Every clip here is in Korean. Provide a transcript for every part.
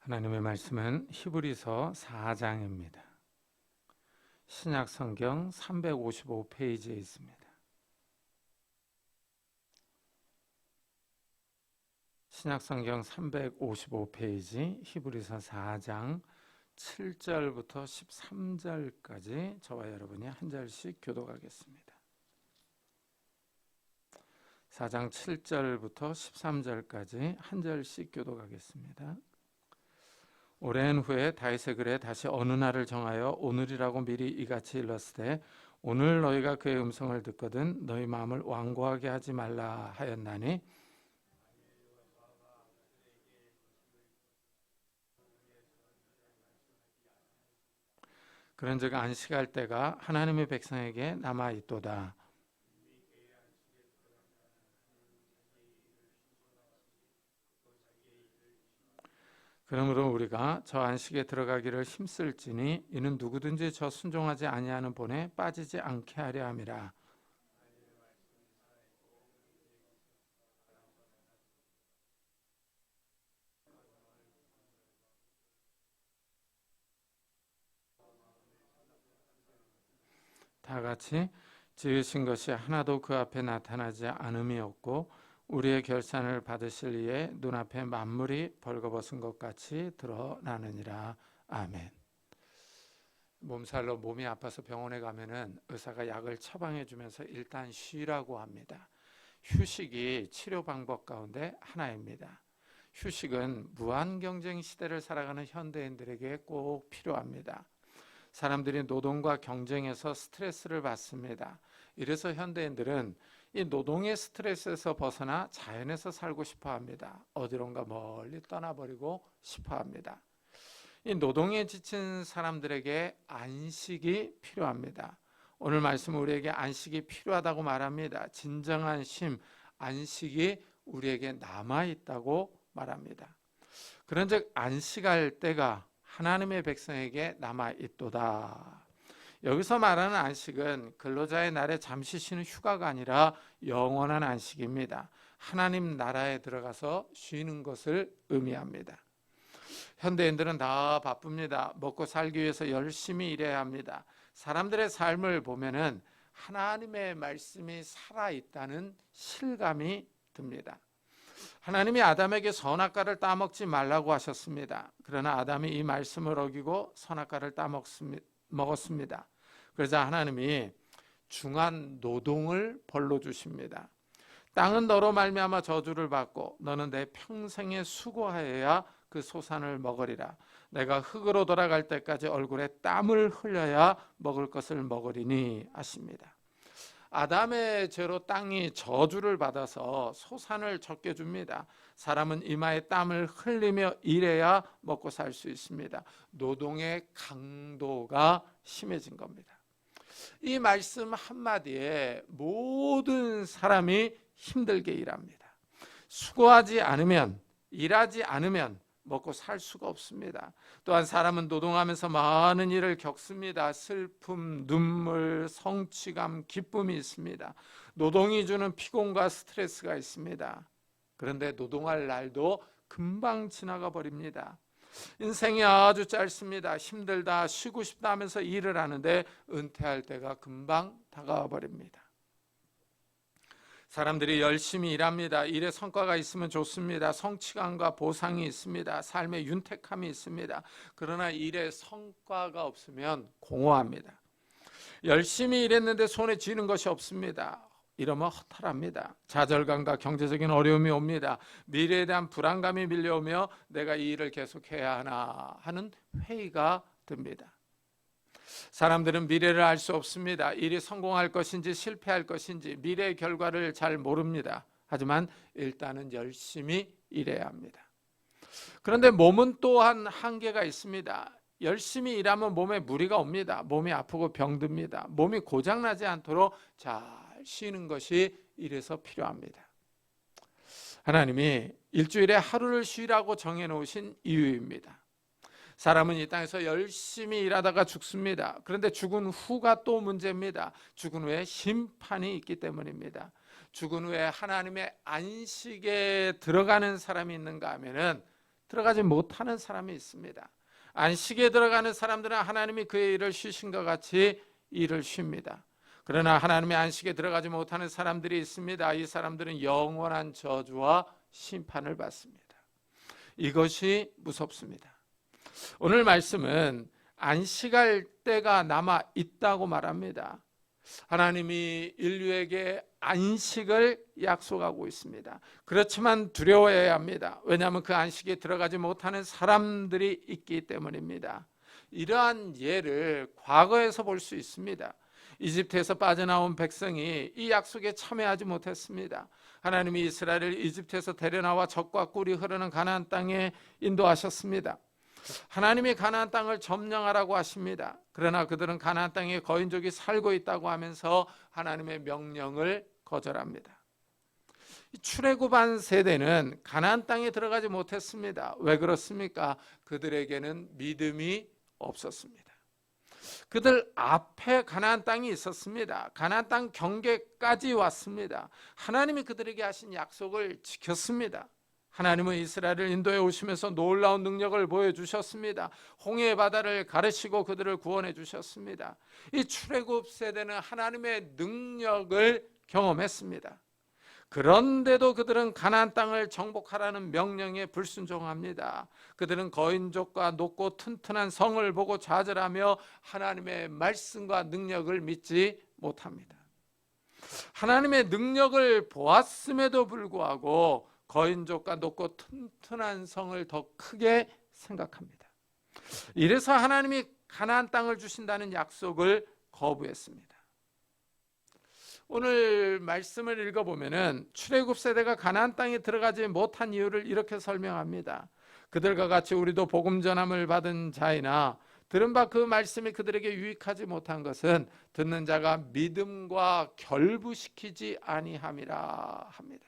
하나님의 말씀은 히브리서 4장입니다. 신약 성경 355페이지에 있습니다. 신약 성경 355페이지 히브리서 4장 7절부터 13절까지 저와 여러분이 한 절씩 교독하겠습니다. 4장 7절부터 13절까지 한 절씩 교독하겠습니다. 오랜 후에 다윗의 글에 다시 어느 날을 정하여 오늘이라고 미리 이같이 일렀으되 오늘 너희가 그의 음성을 듣거든 너희 마음을 완고하게 하지 말라 하였나니 그런즉 안식할 때가 하나님의 백성에게 남아 있도다. 그러므로 우리가 저 안식에 들어가기를 힘쓸지니 이는 누구든지 저 순종하지 아니하는 본에 빠지지 않게 하려 함이라. 다 같이 지으신 것이 하나도 그 앞에 나타나지 않음이 없고 우리의 결산을 받으실 이에 눈앞에 만물이 벌거벗은 것 같이 드러나느니라. 아멘. 몸살로 몸이 아파서 병원에 가면은 의사가 약을 처방해 주면서 일단 쉬라고 합니다. 휴식이 치료 방법 가운데 하나입니다. 휴식은 무한 경쟁 시대를 살아가는 현대인들에게 꼭 필요합니다. 사람들이 노동과 경쟁에서 스트레스를 받습니다. 이래서 현대인들은 이 노동의 스트레스에서 벗어나 자연에서 살고 싶어 합니다. 어디론가 멀리 떠나버리고 싶어 합니다. 이 노동에 지친 사람들에게 안식이 필요합니다. 오늘 말씀은 우리에게 안식이 필요하다고 말합니다. 진정한 쉼, 안식이 우리에게 남아있다고 말합니다. 그런즉 안식할 때가 하나님의 백성에게 남아있도다. 여기서 말하는 안식은 근로자의 날에 잠시 쉬는 휴가가 아니라 영원한 안식입니다. 하나님 나라에 들어가서 쉬는 것을 의미합니다. 현대인들은 다 바쁩니다. 먹고 살기 위해서 열심히 일해야 합니다. 사람들의 삶을 보면은 하나님의 말씀이 살아있다는 실감이 듭니다. 하나님이 아담에게 선악과를 따먹지 말라고 하셨습니다. 그러나 아담이 이 말씀을 어기고 선악과를 따먹었습니다. 그러자 하나님이 중한 노동을 벌로 주십니다. 땅은 너로 말미암아 저주를 받고 너는 내 평생에 수고하여야 그 소산을 먹으리라. 내가 흙으로 돌아갈 때까지 얼굴에 땀을 흘려야 먹을 것을 먹으리니 하십니다. 아담의 죄로 땅이 저주를 받아서 소산을 적게 줍니다. 사람은 이마에 땀을 흘리며 일해야 먹고 살 수 있습니다. 노동의 강도가 심해진 겁니다. 이 말씀 한마디에 모든 사람이 힘들게 일합니다. 수고하지 않으면, 일하지 않으면 먹고 살 수가 없습니다. 또한 사람은 노동하면서 많은 일을 겪습니다. 슬픔, 눈물, 성취감, 기쁨이 있습니다. 노동이 주는 피곤과 스트레스가 있습니다. 그런데 노동할 날도 금방 지나가 버립니다. 인생이 아주 짧습니다. 힘들다, 쉬고 싶다 하면서 일을 하는데 은퇴할 때가 금방 다가와 버립니다. 사람들이 열심히 일합니다. 일에 성과가 있으면 좋습니다. 성취감과 보상이 있습니다. 삶의 윤택함이 있습니다. 그러나 일에 성과가 없으면 공허합니다. 열심히 일했는데 손에 쥐는 것이 없습니다. 이러면 허탈합니다. 좌절감과 경제적인 어려움이 옵니다. 미래에 대한 불안감이 밀려오며 내가 이 일을 계속해야 하나 하는 회의가 듭니다. 사람들은 미래를 알 수 없습니다. 일이 성공할 것인지 실패할 것인지 미래의 결과를 잘 모릅니다. 하지만 일단은 열심히 일해야 합니다. 그런데 몸은 또한 한계가 있습니다. 열심히 일하면 몸에 무리가 옵니다. 몸이 아프고 병듭니다. 몸이 고장나지 않도록 잘 쉬는 것이 일에서 필요합니다. 하나님이 일주일에 하루를 쉬라고 정해놓으신 이유입니다. 사람은 이 땅에서 열심히 일하다가 죽습니다. 그런데 죽은 후가 또 문제입니다. 죽은 후에 심판이 있기 때문입니다. 죽은 후에 하나님의 안식에 들어가는 사람이 있는가 하면은 들어가지 못하는 사람이 있습니다. 안식에 들어가는 사람들은 하나님이 그의 일을 쉬신 것 같이 일을 쉽니다. 그러나 하나님의 안식에 들어가지 못하는 사람들이 있습니다. 이 사람들은 영원한 저주와 심판을 받습니다. 이것이 무섭습니다. 오늘 말씀은 안식할 때가 남아 있다고 말합니다. 하나님이 인류에게 안식을 약속하고 있습니다. 그렇지만 두려워해야 합니다. 왜냐하면 그 안식에 들어가지 못하는 사람들이 있기 때문입니다. 이러한 예를 과거에서 볼 수 있습니다. 이집트에서 빠져나온 백성이 이 약속에 참여하지 못했습니다. 하나님이 이스라엘을 이집트에서 데려나와 젖과 꿀이 흐르는 가나안 땅에 인도하셨습니다. 하나님이 가나안 땅을 점령하라고 하십니다. 그러나 그들은 가나안 땅에 거인족이 살고 있다고 하면서 하나님의 명령을 거절합니다. 출애굽한 세대는 가나안 땅에 들어가지 못했습니다. 왜 그렇습니까? 그들에게는 믿음이 없었습니다. 그들 앞에 가나안 땅이 있었습니다. 가나안 땅 경계까지 왔습니다. 하나님이 그들에게 하신 약속을 지켰습니다. 하나님은 이스라엘을 인도해 오시면서 놀라운 능력을 보여주셨습니다. 홍해 바다를 가르시고 그들을 구원해 주셨습니다. 이 출애굽 세대는 하나님의 능력을 경험했습니다. 그런데도 그들은 가나안 땅을 정복하라는 명령에 불순종합니다. 그들은 거인족과 높고 튼튼한 성을 보고 좌절하며 하나님의 말씀과 능력을 믿지 못합니다. 하나님의 능력을 보았음에도 불구하고 거인족과 높고 튼튼한 성을 더 크게 생각합니다. 이래서 하나님이 가나안 땅을 주신다는 약속을 거부했습니다. 오늘 말씀을 읽어보면은 출애굽 세대가 가나안 땅에 들어가지 못한 이유를 이렇게 설명합니다. 그들과 같이 우리도 복음 전함을 받은 자이나 들은 바 그 말씀이 그들에게 유익하지 못한 것은 듣는 자가 믿음과 결부시키지 아니함이라 합니다.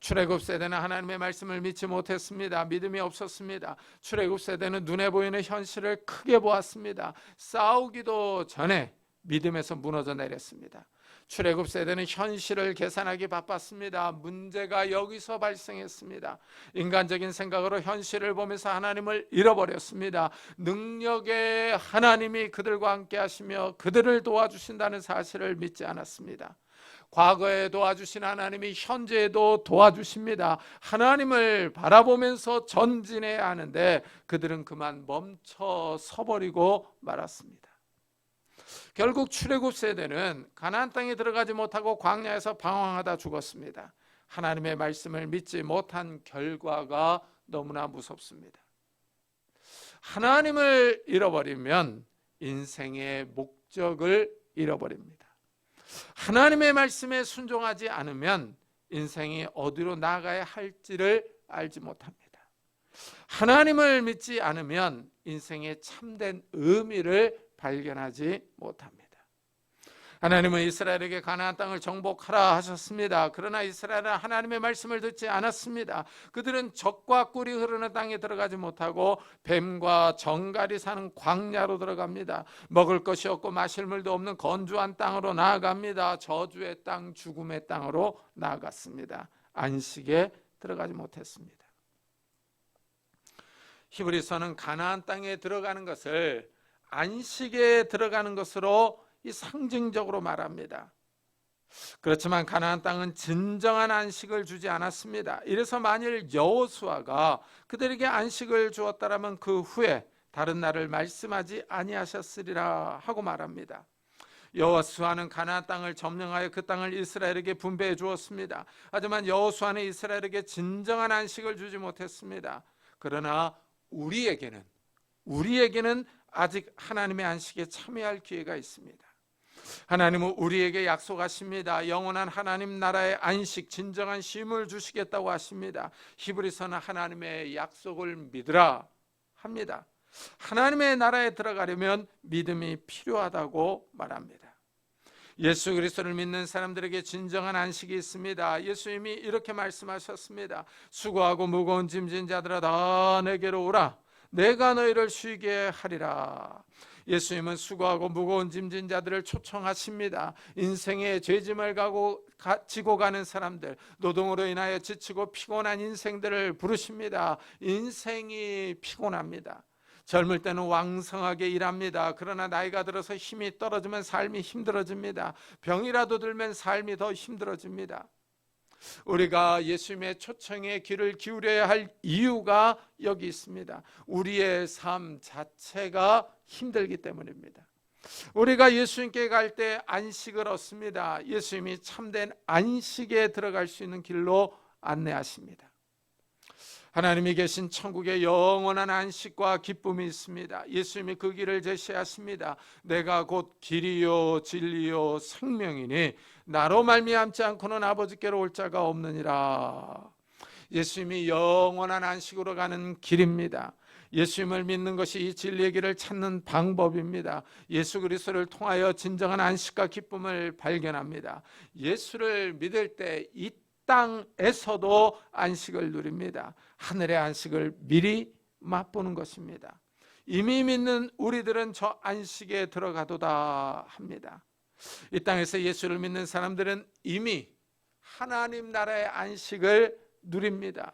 출애굽 세대는 하나님의 말씀을 믿지 못했습니다. 믿음이 없었습니다. 출애굽 세대는 눈에 보이는 현실을 크게 보았습니다. 싸우기도 전에 믿음에서 무너져 내렸습니다. 출애굽 세대는 현실을 계산하기 바빴습니다. 문제가 여기서 발생했습니다. 인간적인 생각으로 현실을 보면서 하나님을 잃어버렸습니다. 능력의 하나님이 그들과 함께 하시며 그들을 도와주신다는 사실을 믿지 않았습니다. 과거에 도와주신 하나님이 현재에도 도와주십니다. 하나님을 바라보면서 전진해야 하는데 그들은 그만 멈춰 서버리고 말았습니다. 결국 출애굽 세대는 가나안 땅에 들어가지 못하고 광야에서 방황하다 죽었습니다. 하나님의 말씀을 믿지 못한 결과가 너무나 무섭습니다. 하나님을 잃어버리면 인생의 목적을 잃어버립니다. 하나님의 말씀에 순종하지 않으면 인생이 어디로 나가야 할지를 알지 못합니다. 하나님을 믿지 않으면 인생의 참된 의미를 발견하지 못합니다. 하나님은 이스라엘에게 가나안 땅을 정복하라 하셨습니다. 그러나 이스라엘은 하나님의 말씀을 듣지 않았습니다. 그들은 젖과 꿀이 흐르는 땅에 들어가지 못하고 뱀과 정갈이 사는 광야로 들어갑니다. 먹을 것이 없고 마실 물도 없는 건조한 땅으로 나아갑니다. 저주의 땅, 죽음의 땅으로 나아갔습니다. 안식에 들어가지 못했습니다. 히브리서는 가나안 땅에 들어가는 것을 안식에 들어가는 것으로 이 상징적으로 말합니다. 그렇지만 가나안 땅은 진정한 안식을 주지 않았습니다. 이래서 만일 여호수아가 그들에게 안식을 주었다라면 그 후에 다른 날을 말씀하지 아니하셨으리라 하고 말합니다. 여호수아는 가나안 땅을 점령하여 그 땅을 이스라엘에게 분배해 주었습니다. 하지만 여호수아는 이스라엘에게 진정한 안식을 주지 못했습니다. 그러나 우리에게는 아직 하나님의 안식에 참여할 기회가 있습니다. 하나님은 우리에게 약속하십니다. 영원한 하나님 나라의 안식, 진정한 쉼을 주시겠다고 하십니다. 히브리서는 하나님의 약속을 믿으라 합니다. 하나님의 나라에 들어가려면 믿음이 필요하다고 말합니다. 예수 그리스도를 믿는 사람들에게 진정한 안식이 있습니다. 예수님이 이렇게 말씀하셨습니다. 수고하고 무거운 짐진 자들아 다 내게로 오라. 내가 너희를 쉬게 하리라. 예수님은 수고하고 무거운 짐진 자들을 초청하십니다. 인생의 죄짐을 지고 가는 사람들, 노동으로 인하여 지치고 피곤한 인생들을 부르십니다. 인생이 피곤합니다. 젊을 때는 왕성하게 일합니다. 그러나 나이가 들어서 힘이 떨어지면 삶이 힘들어집니다. 병이라도 들면 삶이 더 힘들어집니다. 우리가 예수님의 초청에 귀를 기울여야 할 이유가 여기 있습니다. 우리의 삶 자체가 힘들기 때문입니다. 우리가 예수님께 갈 때 안식을 얻습니다. 예수님이 참된 안식에 들어갈 수 있는 길로 안내하십니다. 하나님이 계신 천국에 영원한 안식과 기쁨이 있습니다. 예수님이 그 길을 제시하십니다. 내가 곧 길이요 진리요 생명이니 나로 말미암지 않고는 아버지께로 올 자가 없느니라. 예수님이 영원한 안식으로 가는 길입니다. 예수님을 믿는 것이 이 진리의 길을 찾는 방법입니다. 예수 그리스도를 통하여 진정한 안식과 기쁨을 발견합니다. 예수를 믿을 때 이 땅에서도 안식을 누립니다. 하늘의 안식을 미리 맛보는 것입니다. 이미 믿는 우리들은 저 안식에 들어가도다 합니다. 이 땅에서 예수를 믿는 사람들은 이미 하나님 나라의 안식을 누립니다.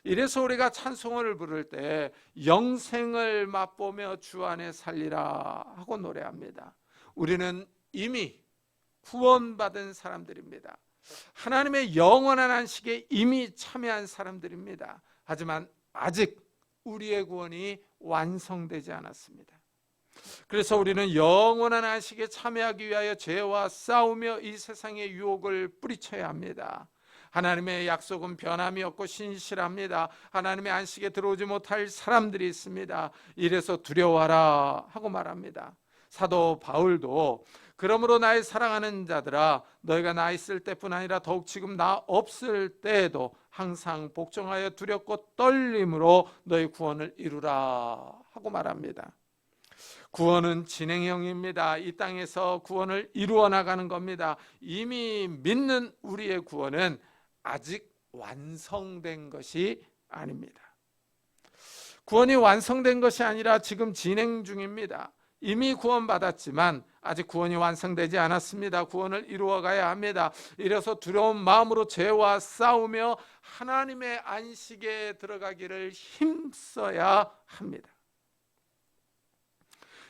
이래서 우리가 찬송을 부를 때 영생을 맛보며 주 안에 살리라 하고 노래합니다. 우리는 이미 구원받은 사람들입니다. 하나님의 영원한 안식에 이미 참여한 사람들입니다. 하지만 아직 우리의 구원이 완성되지 않았습니다. 그래서 우리는 영원한 안식에 참여하기 위하여 죄와 싸우며 이 세상의 유혹을 뿌리쳐야 합니다. 하나님의 약속은 변함이 없고 신실합니다. 하나님의 안식에 들어오지 못할 사람들이 있습니다. 이래서 두려워하라 하고 말합니다. 사도 바울도 그러므로 나의 사랑하는 자들아 너희가 나 있을 때뿐 아니라 더욱 지금 나 없을 때에도 항상 복종하여 두렵고 떨림으로 너희 구원을 이루라 하고 말합니다. 구원은 진행형입니다. 이 땅에서 구원을 이루어 나가는 겁니다. 이미 믿는 우리의 구원은 아직 완성된 것이 아닙니다. 구원이 완성된 것이 아니라 지금 진행 중입니다. 이미 구원받았지만 아직 구원이 완성되지 않았습니다. 구원을 이루어가야 합니다. 이래서 두려운 마음으로 죄와 싸우며 하나님의 안식에 들어가기를 힘써야 합니다.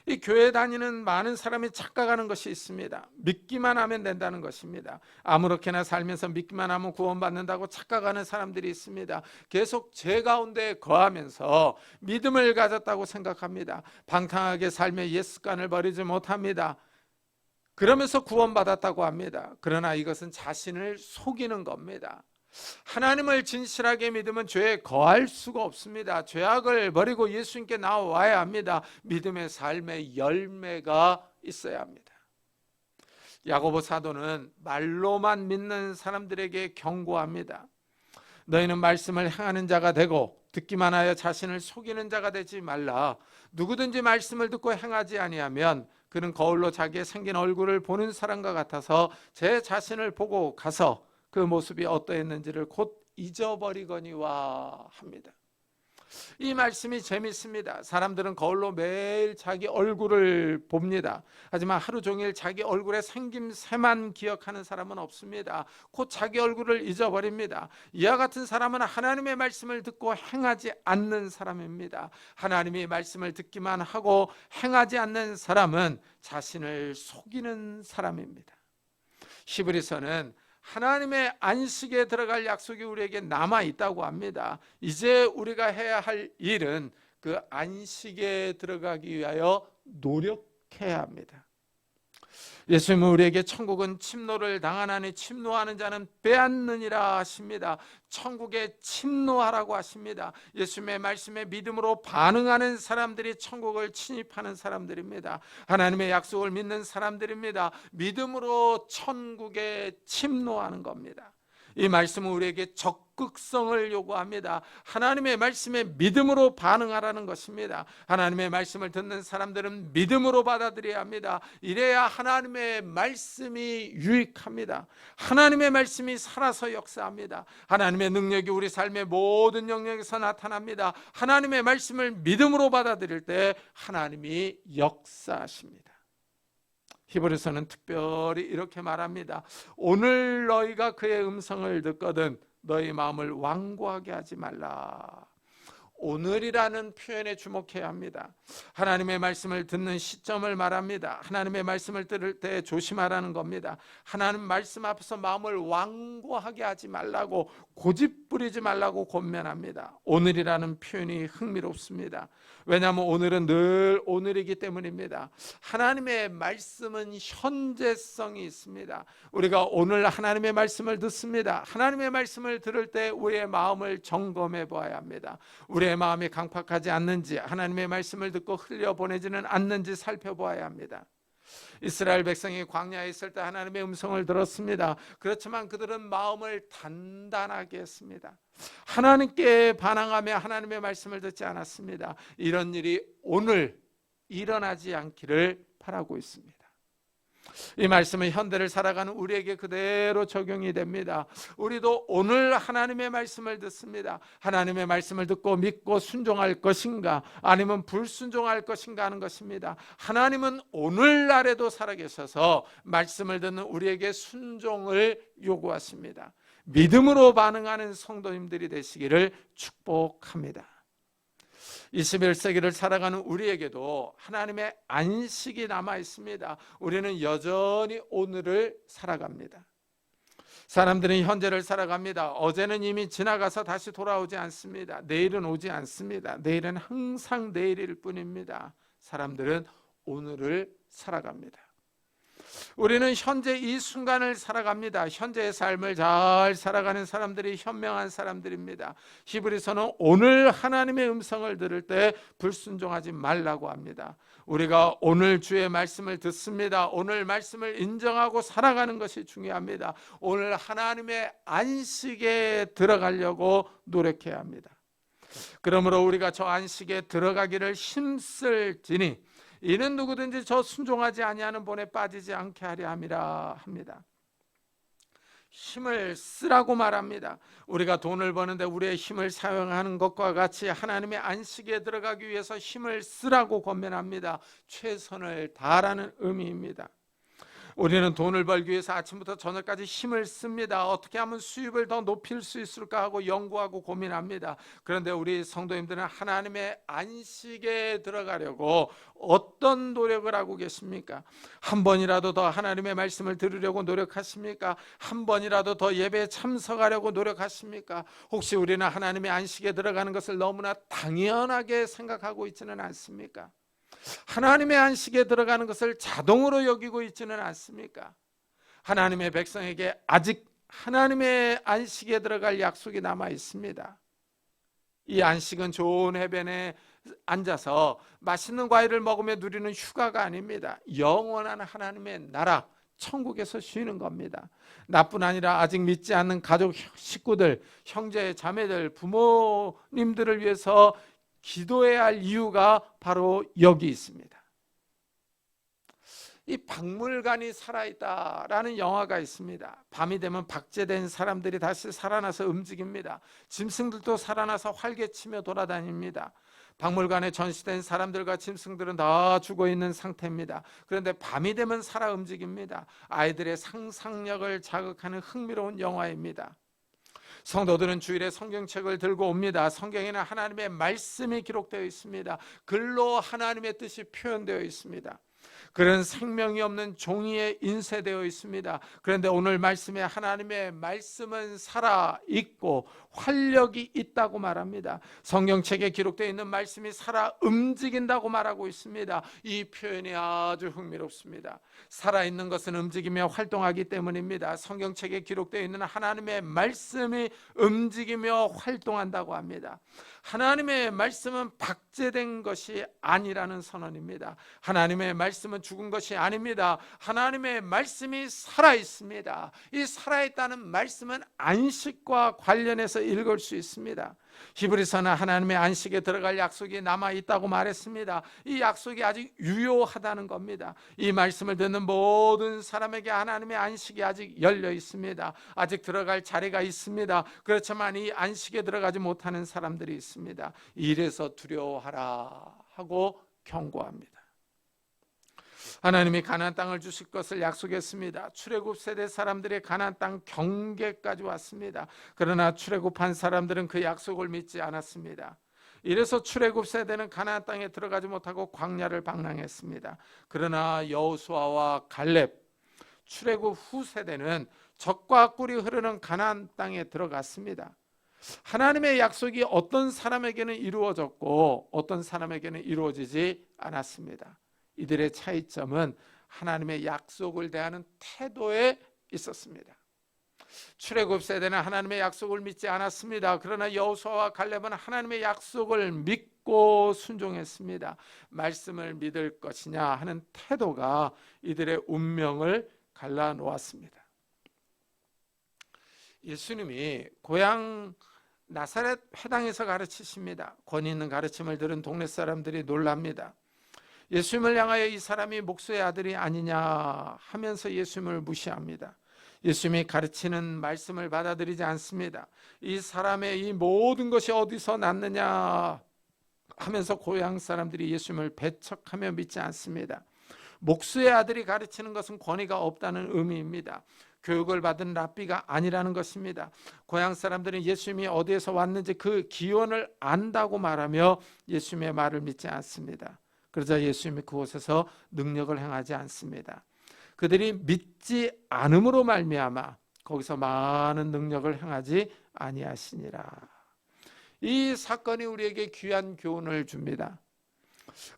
이 교회 다니는 많은 사람이 착각하는 것이 있습니다. 믿기만 하면 된다는 것입니다. 아무렇게나 살면서 믿기만 하면 구원받는다고 착각하는 사람들이 있습니다. 계속 죄 가운데 거하면서 믿음을 가졌다고 생각합니다. 방탕하게 살며 옛 습관을 버리지 못합니다. 그러면서 구원받았다고 합니다. 그러나 이것은 자신을 속이는 겁니다. 하나님을 진실하게 믿으면 죄에 거할 수가 없습니다. 죄악을 버리고 예수님께 나와야 합니다. 믿음의 삶의 열매가 있어야 합니다. 야고보 사도는 말로만 믿는 사람들에게 경고합니다. 너희는 말씀을 행하는 자가 되고 듣기만 하여 자신을 속이는 자가 되지 말라. 누구든지 말씀을 듣고 행하지 아니하면 그는 거울로 자기의 생긴 얼굴을 보는 사람과 같아서 제 자신을 보고 가서 그 모습이 어떠했는지를 곧 잊어버리거니와 합니다. 이 말씀이 재밌습니다. 사람들은 거울로 매일 자기 얼굴을 봅니다. 하지만 하루 종일 자기 얼굴의 생김새만 기억하는 사람은 없습니다. 곧 자기 얼굴을 잊어버립니다. 이와 같은 사람은 하나님의 말씀을 듣고 행하지 않는 사람입니다. 하나님의 말씀을 듣기만 하고 행하지 않는 사람은 자신을 속이는 사람입니다. 히브리서는 하나님의 안식에 들어갈 약속이 우리에게 남아 있다고 합니다. 이제 우리가 해야 할 일은 그 안식에 들어가기 위하여 노력해야 합니다. 예수님은 우리에게 천국은 침노를 당하나니 침노하는 자는 빼앗느니라 하십니다. 천국에 침노하라고 하십니다. 예수님의 말씀에 믿음으로 반응하는 사람들이 천국을 침입하는 사람들입니다. 하나님의 약속을 믿는 사람들입니다. 믿음으로 천국에 침노하는 겁니다. 이 말씀은 우리에게 적극성을 요구합니다. 하나님의 말씀에 믿음으로 반응하라는 것입니다. 하나님의 말씀을 듣는 사람들은 믿음으로 받아들여야 합니다. 이래야 하나님의 말씀이 유익합니다. 하나님의 말씀이 살아서 역사합니다. 하나님의 능력이 우리 삶의 모든 영역에서 나타납니다. 하나님의 말씀을 믿음으로 받아들일 때 하나님이 역사하십니다. 히브리서는 특별히 이렇게 말합니다. 오늘 너희가 그의 음성을 듣거든 너희 마음을 완고하게 하지 말라. 오늘이라는 표현에 주목해야 합니다. 하나님의 말씀을 듣는 시점을 말합니다. 하나님의 말씀을 들을 때 조심하라는 겁니다. 하나님 말씀 앞에서 마음을 완고하게 하지 말라고, 고집부리지 말라고 권면합니다. 오늘이라는 표현이 흥미롭습니다. 왜냐하면 오늘은 늘 오늘이기 때문입니다. 하나님의 말씀은 현재성이 있습니다. 우리가 오늘 하나님의 말씀을 듣습니다. 하나님의 말씀을 들을 때 우리의 마음을 점검해 보아야 합니다. 우리의 마음이 강팍하지 않는지, 하나님의 말씀을 듣고 흘려보내지는 않는지 살펴보아야 합니다. 이스라엘 백성이 광야에 있을 때 하나님의 음성을 들었습니다. 그렇지만 그들은 마음을 단단하게 했습니다. 하나님께 반항하며 하나님의 말씀을 듣지 않았습니다. 이런 일이 오늘 일어나지 않기를 바라고 있습니다. 이 말씀은 현대를 살아가는 우리에게 그대로 적용이 됩니다. 우리도 오늘 하나님의 말씀을 듣습니다. 하나님의 말씀을 듣고 믿고 순종할 것인가 아니면 불순종할 것인가 하는 것입니다. 하나님은 오늘날에도 살아계셔서 말씀을 듣는 우리에게 순종을 요구하십니다. 믿음으로 반응하는 성도님들이 되시기를 축복합니다. 21세기를 살아가는 우리에게도 하나님의 안식이 남아 있습니다. 우리는 여전히 오늘을 살아갑니다. 사람들은 현재를 살아갑니다. 어제는 이미 지나가서 다시 돌아오지 않습니다. 내일은 오지 않습니다. 내일은 항상 내일일 뿐입니다. 사람들은 오늘을 살아갑니다. 우리는 현재 이 순간을 살아갑니다. 현재의 삶을 잘 살아가는 사람들이 현명한 사람들입니다. 히브리서는 오늘 하나님의 음성을 들을 때 불순종하지 말라고 합니다. 우리가 오늘 주의 말씀을 듣습니다. 오늘 말씀을 인정하고 살아가는 것이 중요합니다. 오늘 하나님의 안식에 들어가려고 노력해야 합니다. 그러므로 우리가 저 안식에 들어가기를 힘쓸지니 이는 누구든지 저 순종하지 아니하는 본에 빠지지 않게 하려 함이라 합니다. 힘을 쓰라고 말합니다. 우리가 돈을 버는데 우리의 힘을 사용하는 것과 같이 하나님의 안식에 들어가기 위해서 힘을 쓰라고 권면합니다. 최선을 다하라는 의미입니다. 우리는 돈을 벌기 위해서 아침부터 저녁까지 힘을 씁니다. 어떻게 하면 수입을 더 높일 수 있을까 하고 연구하고 고민합니다. 그런데 우리 성도님들은 하나님의 안식에 들어가려고 어떤 노력을 하고 계십니까? 한 번이라도 더 하나님의 말씀을 들으려고 노력하십니까? 한 번이라도 더 예배에 참석하려고 노력하십니까? 혹시 우리는 하나님의 안식에 들어가는 것을 너무나 당연하게 생각하고 있지는 않습니까? 하나님의 안식에 들어가는 것을 자동으로 여기고 있지는 않습니까? 하나님의 백성에게 아직 하나님의 안식에 들어갈 약속이 남아 있습니다. 이 안식은 좋은 해변에 앉아서 맛있는 과일을 먹으며 누리는 휴가가 아닙니다. 영원한 하나님의 나라, 천국에서 쉬는 겁니다. 나뿐 아니라 아직 믿지 않는 가족 식구들, 형제 자매들, 부모님들을 위해서 기도해야 할 이유가 바로 여기 있습니다. 이 박물관이 살아있다라는 영화가 있습니다. 밤이 되면 박제된 사람들이 다시 살아나서 움직입니다. 짐승들도 살아나서 활개치며 돌아다닙니다. 박물관에 전시된 사람들과 짐승들은 다 죽어있는 상태입니다. 그런데 밤이 되면 살아 움직입니다. 아이들의 상상력을 자극하는 흥미로운 영화입니다. 성도들은 주일에 성경책을 들고 옵니다. 성경에는 하나님의 말씀이 기록되어 있습니다. 글로 하나님의 뜻이 표현되어 있습니다. 그런 생명이 없는 종이에 인쇄되어 있습니다. 그런데 오늘 말씀에 하나님의 말씀은 살아있고 활력이 있다고 말합니다. 성경책에 기록되어 있는 말씀이 살아 움직인다고 말하고 있습니다. 이 표현이 아주 흥미롭습니다. 살아있는 것은 움직이며 활동하기 때문입니다. 성경책에 기록되어 있는 하나님의 말씀이 움직이며 활동한다고 합니다. 하나님의 말씀은 박제된 것이 아니라는 선언입니다. 하나님의 말씀은 죽은 것이 아닙니다. 하나님의 말씀이 살아있습니다. 이 살아있다는 말씀은 안식과 관련해서 읽을 수 있습니다. 히브리서는 하나님의 안식에 들어갈 약속이 남아있다고 말했습니다. 이 약속이 아직 유효하다는 겁니다. 이 말씀을 듣는 모든 사람에게 하나님의 안식이 아직 열려 있습니다. 아직 들어갈 자리가 있습니다. 그렇지만 이 안식에 들어가지 못하는 사람들이 있습니다. 이래서 두려워하라 하고 경고합니다. 하나님이 가나안 땅을 주실 것을 약속했습니다. 출애굽 세대 사람들의 가나안 땅 경계까지 왔습니다. 그러나 출애굽한 사람들은 그 약속을 믿지 않았습니다. 이래서 출애굽 세대는 가나안 땅에 들어가지 못하고 광야를 방랑했습니다. 그러나 여호수아와 갈렙, 출애굽 후 세대는 젖과 꿀이 흐르는 가나안 땅에 들어갔습니다. 하나님의 약속이 어떤 사람에게는 이루어졌고 어떤 사람에게는 이루어지지 않았습니다. 이들의 차이점은 하나님의 약속을 대하는 태도에 있었습니다. 출애굽 세대는 하나님의 약속을 믿지 않았습니다. 그러나 여호수아와 갈렙은 하나님의 약속을 믿고 순종했습니다. 말씀을 믿을 것이냐 하는 태도가 이들의 운명을 갈라놓았습니다. 예수님이 고향 나사렛 회당에서 가르치십니다. 권위 있는 가르침을 들은 동네 사람들이 놀랍니다. 예수님을 향하여 이 사람이 목수의 아들이 아니냐 하면서 예수님을 무시합니다. 예수님이 가르치는 말씀을 받아들이지 않습니다. 이 사람의 이 모든 것이 어디서 났느냐 하면서 고향 사람들이 예수님을 배척하며 믿지 않습니다. 목수의 아들이 가르치는 것은 권위가 없다는 의미입니다. 교육을 받은 랍비가 아니라는 것입니다. 고향 사람들은 예수님이 어디에서 왔는지 그 기원을 안다고 말하며 예수님의 말을 믿지 않습니다. 그러자 예수님이 그곳에서 능력을 행하지 않습니다. 그들이 믿지 않음으로 말미암아 거기서 많은 능력을 행하지 아니하시니라. 이 사건이 우리에게 귀한 교훈을 줍니다.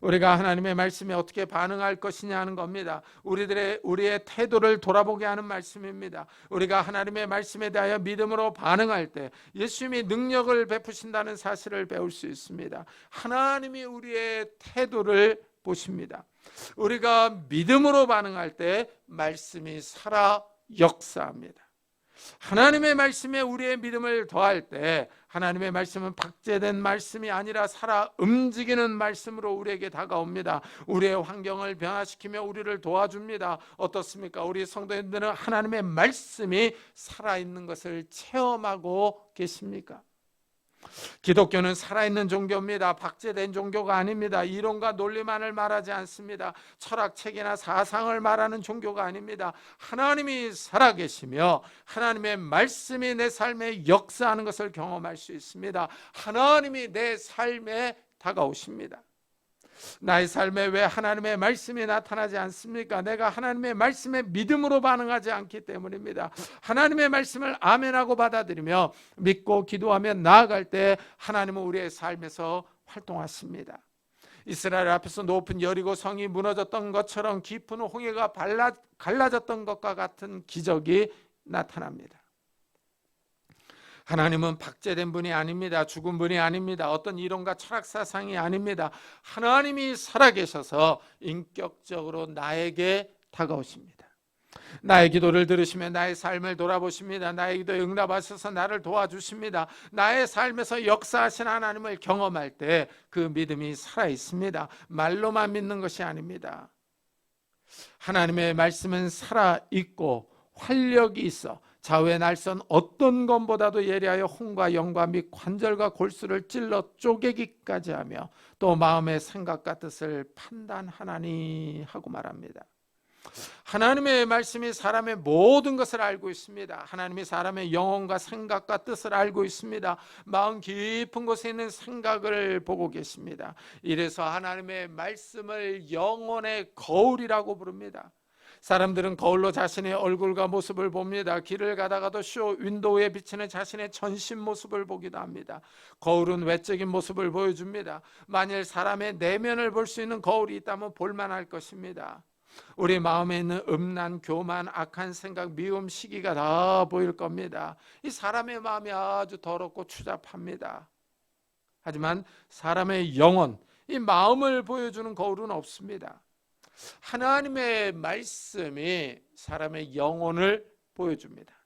우리가 하나님의 말씀에 어떻게 반응할 것이냐 하는 겁니다. 우리의 태도를 돌아보게 하는 말씀입니다. 우리가 하나님의 말씀에 대하여 믿음으로 반응할 때 예수님이 능력을 베푸신다는 사실을 배울 수 있습니다. 하나님이 우리의 태도를 보십니다. 우리가 믿음으로 반응할 때 말씀이 살아 역사합니다. 하나님의 말씀에 우리의 믿음을 더할 때 하나님의 말씀은 박제된 말씀이 아니라 살아 움직이는 말씀으로 우리에게 다가옵니다. 우리의 환경을 변화시키며 우리를 도와줍니다. 어떻습니까? 우리 성도님들은 하나님의 말씀이 살아있는 것을 체험하고 계십니까? 기독교는 살아있는 종교입니다. 박제된 종교가 아닙니다. 이론과 논리만을 말하지 않습니다. 철학책이나 사상을 말하는 종교가 아닙니다. 하나님이 살아계시며 하나님의 말씀이 내 삶에 역사하는 것을 경험할 수 있습니다. 하나님이 내 삶에 다가오십니다. 나의 삶에 왜 하나님의 말씀이 나타나지 않습니까? 내가 하나님의 말씀에 믿음으로 반응하지 않기 때문입니다. 하나님의 말씀을 아멘하고 받아들이며 믿고 기도하며 나아갈 때 하나님은 우리의 삶에서 활동하십니다. 이스라엘 앞에서 높은 여리고 성이 무너졌던 것처럼 깊은 홍해가 갈라졌던 것과 같은 기적이 나타납니다. 하나님은 박제된 분이 아닙니다. 죽은 분이 아닙니다. 어떤 이론과 철학 사상이 아닙니다. 하나님이 살아계셔서 인격적으로 나에게 다가오십니다. 나의 기도를 들으시며 나의 삶을 돌아보십니다. 나의 기도에 응답하셔서 나를 도와주십니다. 나의 삶에서 역사하신 하나님을 경험할 때 그 믿음이 살아있습니다. 말로만 믿는 것이 아닙니다. 하나님의 말씀은 살아있고 활력이 있어 좌우의 날선 어떤 것보다도 예리하여 혼과 영과 및 관절과 골수를 찔러 쪼개기까지 하며 또 마음의 생각과 뜻을 판단하나니 하고 말합니다. 하나님의 말씀이 사람의 모든 것을 알고 있습니다. 하나님이 사람의 영혼과 생각과 뜻을 알고 있습니다. 마음 깊은 곳에 있는 생각을 보고 계십니다. 이래서 하나님의 말씀을 영혼의 거울이라고 부릅니다. 사람들은 거울로 자신의 얼굴과 모습을 봅니다. 길을 가다가도 쇼 윈도우에 비치는 자신의 전신 모습을 보기도 합니다. 거울은 외적인 모습을 보여줍니다. 만일 사람의 내면을 볼 수 있는 거울이 있다면 볼만할 것입니다. 우리 마음에 있는 음란, 교만, 악한 생각, 미움, 시기가 다 보일 겁니다. 이 사람의 마음이 아주 더럽고 추잡합니다. 하지만 사람의 영혼, 이 마음을 보여주는 거울은 없습니다. 하나님의 말씀이 사람의 영혼을 보여줍니다.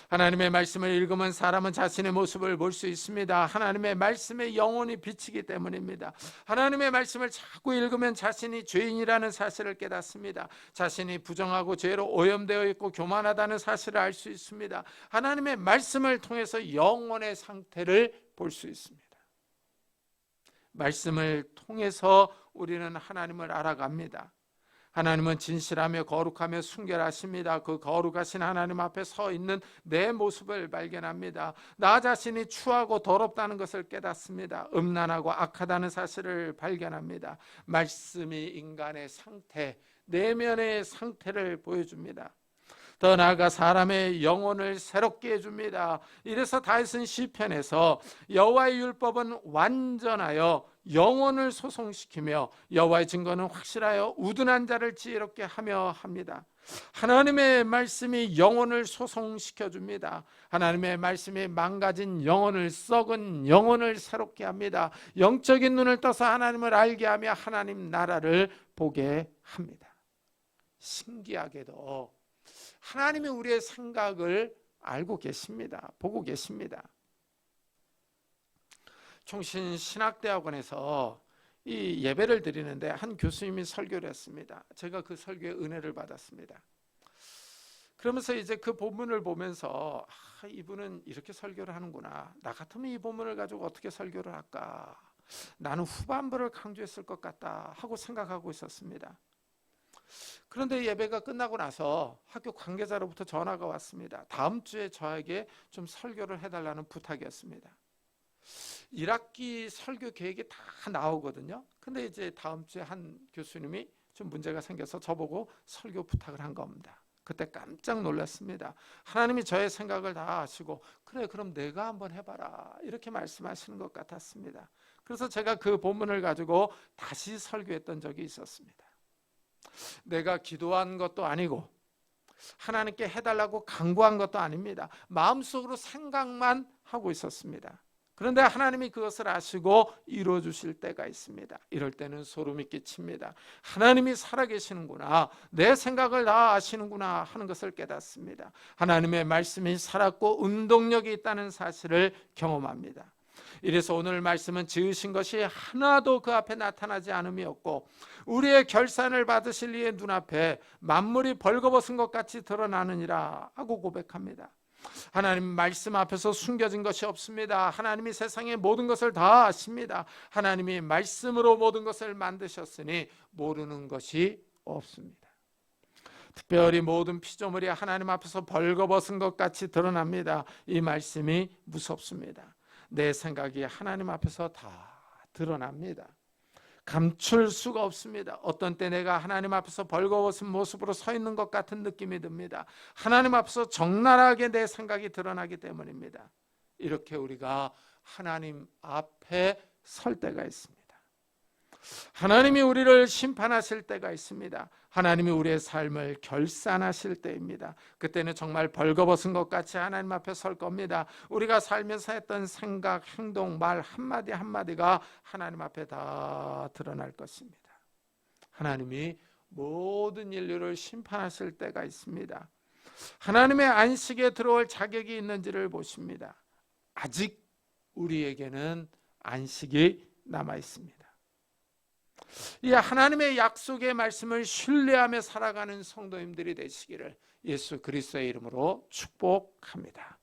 하나님의 말씀을 읽으면 사람은 자신의 모습을 볼 수 있습니다. 하나님의 말씀에 영혼이 비치기 때문입니다. 하나님의 말씀을 자꾸 읽으면 자신이 죄인이라는 사실을 깨닫습니다. 자신이 부정하고 죄로 오염되어 있고 교만하다는 사실을 알 수 있습니다. 하나님의 말씀을 통해서 영혼의 상태를 볼 수 있습니다. 말씀을 통해서 우리는 하나님을 알아갑니다. 하나님은 진실하며 거룩하며 순결하십니다. 그 거룩하신 하나님 앞에 서 있는 내 모습을 발견합니다. 나 자신이 추하고 더럽다는 것을 깨닫습니다. 음란하고 악하다는 사실을 발견합니다. 말씀이 인간의 상태, 내면의 상태를 보여줍니다. 더 나아가 사람의 영혼을 새롭게 해줍니다. 이래서 다윗은 시편에서 여호와의 율법은 완전하여 영혼을 소송시키며 여호와의 증거는 확실하여 우둔한 자를 지혜롭게 하며 합니다. 하나님의 말씀이 영혼을 소송시켜줍니다. 하나님의 말씀이 망가진 영혼을, 썩은 영혼을 새롭게 합니다. 영적인 눈을 떠서 하나님을 알게 하며 하나님 나라를 보게 합니다. 신기하게도 하나님이 우리의 생각을 알고 계십니다. 보고 계십니다. 총신신학대학원에서 이 예배를 드리는데 한 교수님이 설교를 했습니다. 제가 그 설교에 은혜를 받았습니다. 그러면서 이제 그 본문을 보면서 이분은 이렇게 설교를 하는구나. 나 같으면 이 본문을 가지고 어떻게 설교를 할까? 나는 후반부를 강조했을 것 같다 하고 생각하고 있었습니다. 그런데 예배가 끝나고 나서 학교 관계자로부터 전화가 왔습니다. 다음 주에 저에게 좀 설교를 해달라는 부탁이었습니다. 1학기 설교 계획이 다 나오거든요. 근데 이제 다음 주에 한 교수님이 좀 문제가 생겨서 저보고 설교 부탁을 한 겁니다. 그때 깜짝 놀랐습니다. 하나님이 저의 생각을 다 아시고 그래 그럼 내가 한번 해봐라 이렇게 말씀하시는 것 같았습니다. 그래서 제가 그 본문을 가지고 다시 설교했던 적이 있었습니다. 내가 기도한 것도 아니고 하나님께 해달라고 강구한 것도 아닙니다. 마음속으로 생각만 하고 있었습니다. 그런데 하나님이 그것을 아시고 이루어 주실 때가 있습니다. 이럴 때는 소름이 끼칩니다. 하나님이 살아계시는구나, 내 생각을 다 아시는구나 하는 것을 깨닫습니다. 하나님의 말씀이 살았고 운동력이 있다는 사실을 경험합니다. 이래서 오늘 말씀은 지으신 것이 하나도 그 앞에 나타나지 않음이 없고 우리의 결산을 받으실 이의 눈앞에 만물이 벌거벗은 것 같이 드러나느니라 하고 고백합니다. 하나님 말씀 앞에서 숨겨진 것이 없습니다. 하나님이 세상의 모든 것을 다 아십니다. 하나님이 말씀으로 모든 것을 만드셨으니 모르는 것이 없습니다. 특별히 모든 피조물이 하나님 앞에서 벌거벗은 것 같이 드러납니다. 이 말씀이 무섭습니다. 내 생각이 하나님 앞에서 다 드러납니다. 감출 수가 없습니다. 어떤 때 내가 하나님 앞에서 벌거벗은 모습으로 서 있는 것 같은 느낌이 듭니다. 하나님 앞에서 적나라하게 내 생각이 드러나기 때문입니다. 이렇게 우리가 하나님 앞에 설 때가 있습니다. 하나님이 우리를 심판하실 때가 있습니다. 하나님이 우리의 삶을 결산하실 때입니다. 그때는 정말 벌거벗은 것 같이 하나님 앞에 설 겁니다. 우리가 살면서 했던 생각, 행동, 말 한마디 한마디가 하나님 앞에 다 드러날 것입니다. 하나님이 모든 인류를 심판하실 때가 있습니다. 하나님의 안식에 들어올 자격이 있는지를 보십니다. 아직 우리에게는 안식이 남아 있습니다. 이 하나님의 약속의 말씀을 신뢰하며 살아가는 성도님들이 되시기를 예수 그리스도의 이름으로 축복합니다.